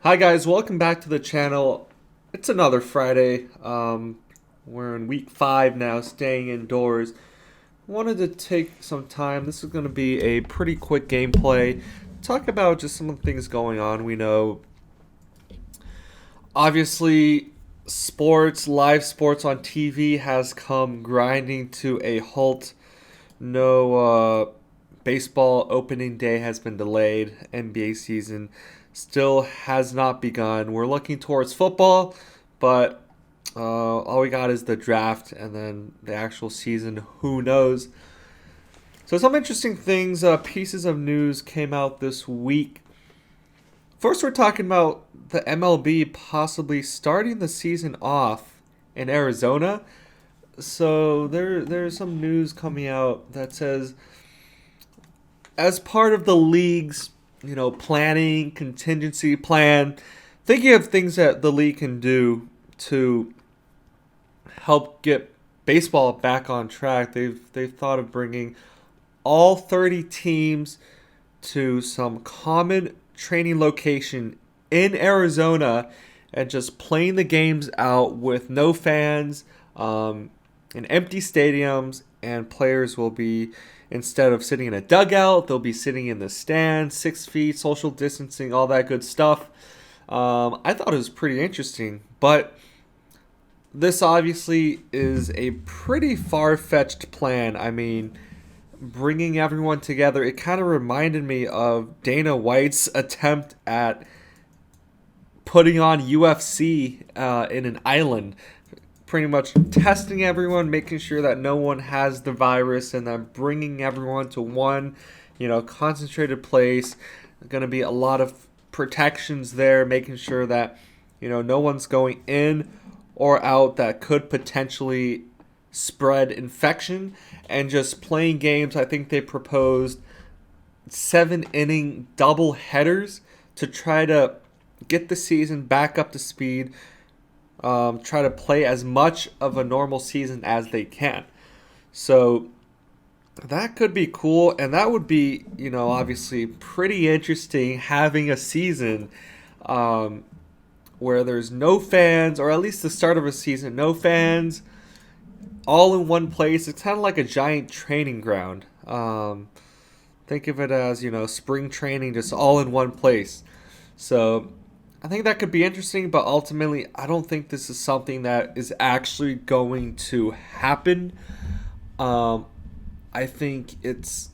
Hi guys, welcome back to the channel. It's another Friday. We're in week 5 now, staying indoors. Wanted to take some time. This is going to be a pretty quick gameplay. Talk about just some of the things going on. We know, obviously, live sports on TV has come grinding to a halt. No baseball opening day has been delayed. NBA season still has not begun. We're looking towards football, but all we got is the draft and then the actual season. Who knows? So some interesting things, pieces of news came out this week. First, we're talking about the MLB possibly starting the season off in Arizona. So there's some news coming out that says, as part of the league's planning contingency plan, thinking of things that the league can do to help get baseball back on track, they've thought of bringing all 30 teams to some common training location in Arizona and just playing the games out with no fans, in empty stadiums, and players will be, instead of sitting in a dugout, they'll be sitting in the stands, 6 feet, social distancing, all that good stuff. I thought it was pretty interesting, but this obviously is a pretty far-fetched plan. I mean, bringing everyone together, it kind of reminded me of Dana White's attempt at putting on UFC in an island, pretty much testing everyone, making sure that no one has the virus, and then bringing everyone to one, concentrated place. Going to be a lot of protections there, making sure that, no one's going in or out that could potentially spread infection, and just playing games. I think they proposed 7 inning double headers to try to get the season back up to speed, try to play as much of a normal season as they can. So that could be cool, and that would be, obviously pretty interesting, having a season where there's no fans, or at least the start of a season, no fans, all in one place. It's kind of like a giant training ground. Think of it as, spring training, just all in one place. So I think that could be interesting, but ultimately, I don't think this is something that is actually going to happen. I think it's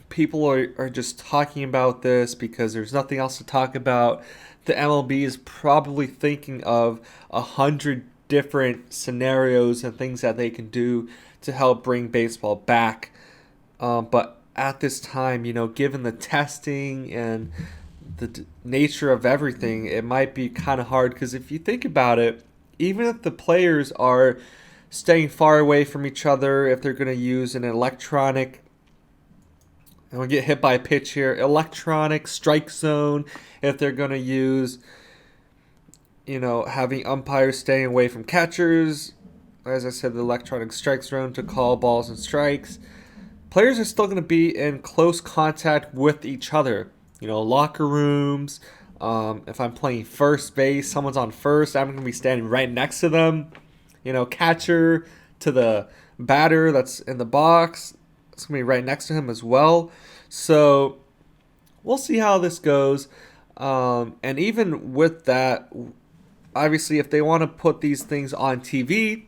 people are just talking about this because there's nothing else to talk about. The MLB is probably thinking of 100 different scenarios and things that they can do to help bring baseball back. But at this time, given the testing and the nature of everything, it might be kind of hard, because if you think about it, even if the players are staying far away from each other, if they're going to use an electronic, and we'll get hit by a pitch here, electronic strike zone, if they're going to use, having umpires staying away from catchers, as I said, the electronic strike zone to call balls and strikes, players are still going to be in close contact with each other. Locker rooms. If I'm playing first base, someone's on first, I'm going to be standing right next to them. Catcher to the batter that's in the box, it's going to be right next to him as well. So we'll see how this goes. And even with that, obviously, if they want to put these things on TV,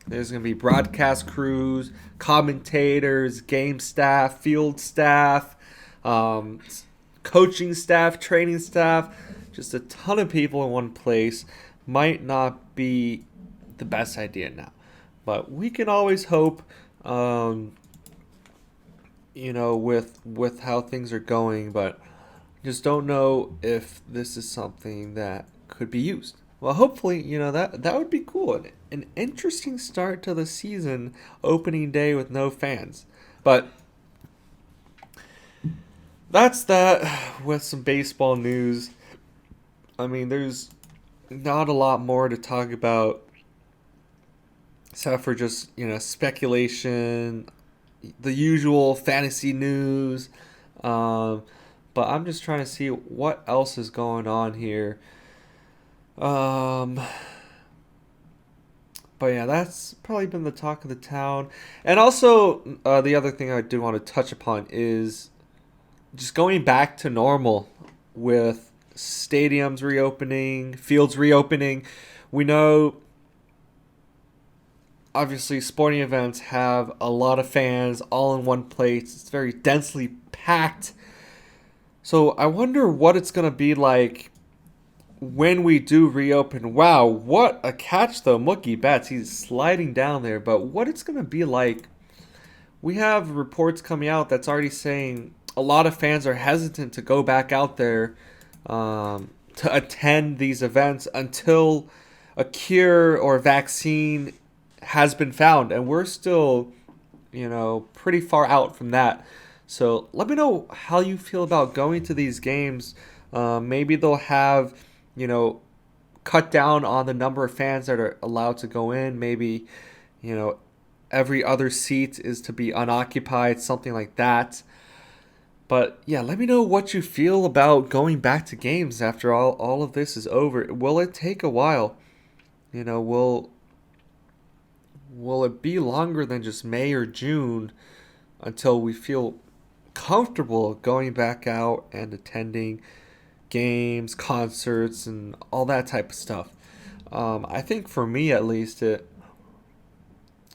there's going to be broadcast crews, commentators, game staff, field staff, coaching staff, training staff, just a ton of people in one place. Might not be the best idea now, but we can always hope, with how things are going, but just don't know if this is something that could be used. Well, hopefully, that would be cool. An interesting start to the season, opening day with no fans. But that's that with some baseball news. I mean, there's not a lot more to talk about except for just, speculation, the usual fantasy news. But I'm just trying to see what else is going on here. Um, but yeah, that's probably been the talk of the town. And also, the other thing I do want to touch upon is just going back to normal with stadiums reopening, fields reopening. We know obviously sporting events have a lot of fans all in one place. It's very densely packed. So I wonder what it's going to be like when we do reopen. Wow, what a catch though. Mookie Betts, he's sliding down there. But what it's going to be like, we have reports coming out that's already saying a lot of fans are hesitant to go back out there to attend these events until a cure or vaccine has been found. And we're still, pretty far out from that. So let me know how you feel about going to these games. Maybe they'll have, you know, cut down on the number of fans that are allowed to go in. Maybe, you know, every other seat is to be unoccupied, something like that. But yeah, let me know what you feel about going back to games after all of this is over. Will it take a while? Will it be longer than just May or June until we feel comfortable going back out and attending games, concerts, and all that type of stuff? I think for me at least,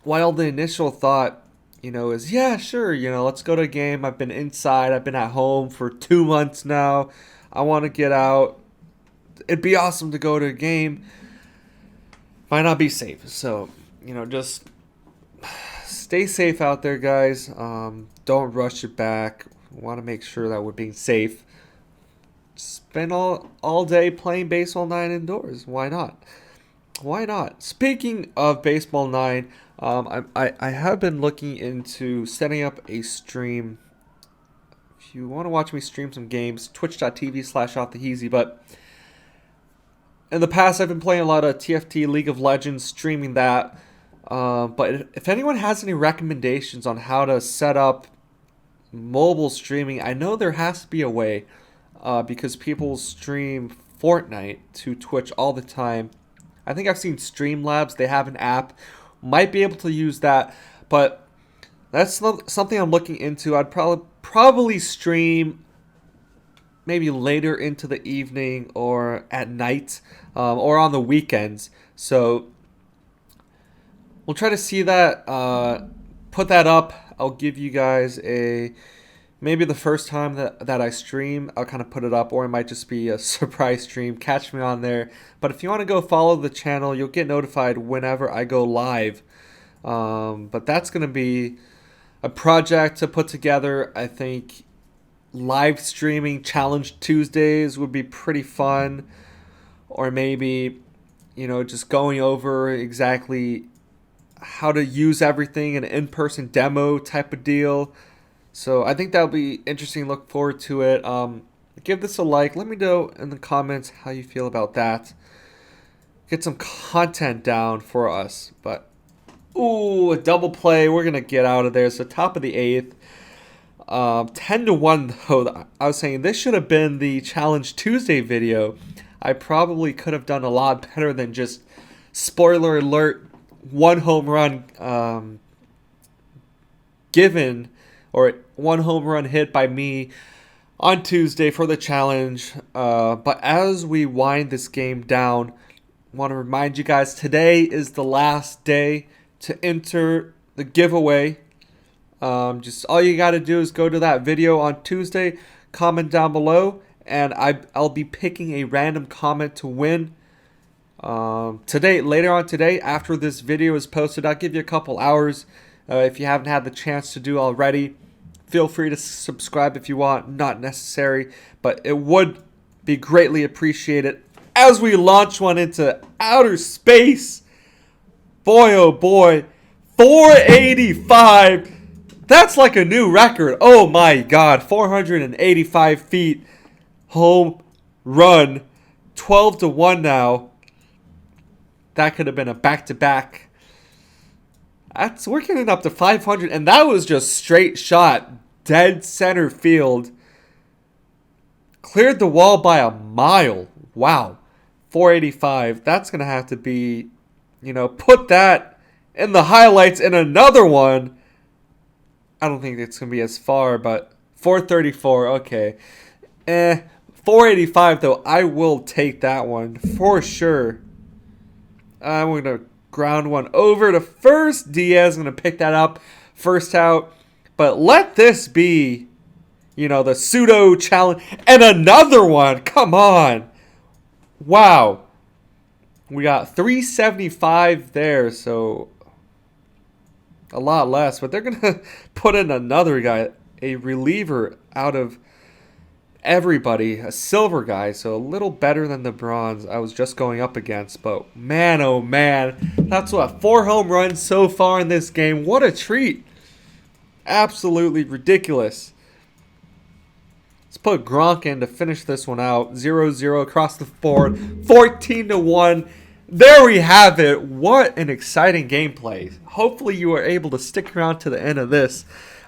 while the initial thought, is yeah, sure, let's go to a game. I've been inside, I've been at home for 2 months now. I want to get out. It'd be awesome to go to a game. Might not be safe. So, just stay safe out there, guys. Don't rush it back. Want to make sure that we're being safe. Spend all day playing baseball 9 indoors. Why not? Why not? Speaking of baseball 9, I have been looking into setting up a stream. If you want to watch me stream some games, twitch.tv/Offtheheazy. But in the past, I've been playing a lot of TFT League of Legends, streaming that. But if anyone has any recommendations on how to set up mobile streaming, I know there has to be a way, because people stream Fortnite to Twitch all the time. I think I've seen Streamlabs. They have an app. Might be able to use that, but that's something I'm looking into. I'd probably stream maybe later into the evening or at night, or on the weekends. So we'll try to see that, put that up. I'll give you guys maybe the first time that I stream, I'll kind of put it up, or it might just be a surprise stream. Catch me on there. But if you want to go follow the channel, you'll get notified whenever I go live. But that's going to be a project to put together. I think live streaming Challenge Tuesdays would be pretty fun. Or maybe, just going over exactly how to use everything, an in-person demo type of deal. So I think that'll be interesting. Look forward to it. Give this a like. Let me know in the comments how you feel about that. Get some content down for us. But, ooh, a double play. We're going to get out of there. So top of the 8th. 10-1, though. I was saying this should have been the Challenge Tuesday video. I probably could have done a lot better than just, spoiler alert, one home run given, or one home run hit by me on Tuesday for the challenge. But as we wind this game down, I want to remind you guys, today is the last day to enter the giveaway. Just all you got to do is go to that video on Tuesday, comment down below, and I'll be picking a random comment to win. Later on today, after this video is posted, I'll give you a couple hours. If you haven't had the chance to do already, feel free to subscribe if you want. Not necessary, but it would be greatly appreciated as we launch one into outer space. Boy, oh boy, 485. That's like a new record. Oh my God, 485 feet, home run, 12-1 now. That could have been a back-to-back. We're getting up to 500, and that was just straight shot, dead center field. Cleared the wall by a mile. Wow. 485. That's going to have to be, put that in the highlights in another one. I don't think it's going to be as far, but 434, okay. 485, though, I will take that one for sure. I'm going to ground one over to first. Diaz going to pick that up. First out. But let this be, the pseudo challenge. And another one. Come on. Wow. We got 375 there, so a lot less. But they're going to put in another guy, a reliever out of everybody, a silver guy, so a little better than the bronze I was just going up against. But man, oh man, that's what, 4 home runs so far in this game. What a treat. Absolutely ridiculous. Let's put Gronk in to finish this one out. 0-0 across the board, 14-1. There we have it. What an exciting gameplay. Hopefully you are able to stick around to the end of this.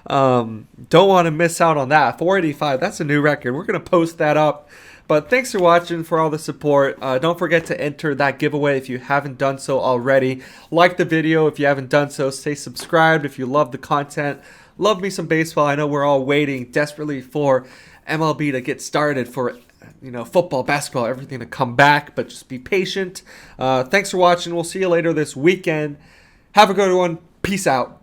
Don't want to miss out on that. 485, that's a new record. We're going to post that up. But thanks for watching, for all the support. Don't forget to enter that giveaway if you haven't done so already. Like the video if you haven't done so. Stay subscribed if you love the content. Love me some baseball. I know we're all waiting desperately for MLB to get started, for football, basketball, everything to come back. But just be patient. Thanks for watching. We'll see you later this weekend. Have a good one. Peace out.